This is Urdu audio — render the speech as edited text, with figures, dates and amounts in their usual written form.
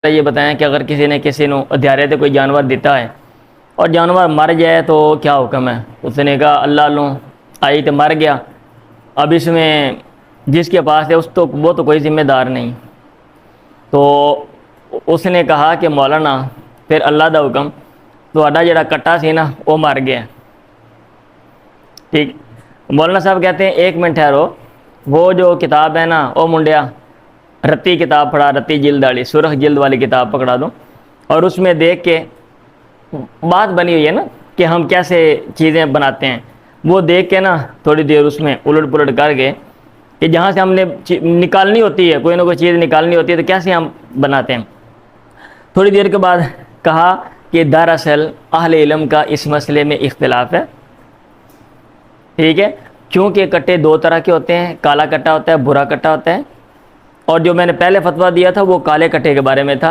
یہ بتائیں کہ اگر کسی نے دیارے تے کوئی جانور دیتا ہے اور جانور مر جائے تو کیا حکم ہے؟ اس نے کہا اللہ لوں آئی تو مر گیا، اب اس میں جس کے پاس ہے وہ تو کوئی ذمہ دار نہیں۔ تو اس نے کہا کہ مولانا پھر اللہ دا حکم تہاڈا جڑا کٹا سی نا وہ مر گیا۔ ٹھیک، مولانا صاحب کہتے ہیں ایک منٹ ٹھہرو، وہ جو کتاب ہے نا وہ منڈیا رتی کتاب پڑھا، رتی جلد والی، سرخ جلد والی کتاب پکڑا دو، اور اس میں دیکھ کے بات بنی ہوئی ہے نا کہ ہم کیسے چیزیں بناتے ہیں، وہ دیکھ کے نا تھوڑی دیر اس میں الٹ پلٹ کر کے کہ جہاں سے ہم نے نکالنی ہوتی ہے، کوئی نہ کوئی چیز نکالنی ہوتی ہے تو کیسے ہم بناتے ہیں۔ تھوڑی دیر کے بعد کہا کہ دراصل اہل علم کا اس مسئلے میں اختلاف ہے، ٹھیک ہے، کیونکہ کٹے دو طرح کے ہوتے ہیں، کالا کٹا ہوتا ہے، برا کٹا ہوتا ہے، اور جو میں نے پہلے فتویٰ دیا تھا وہ کالے کٹے کے بارے میں تھا۔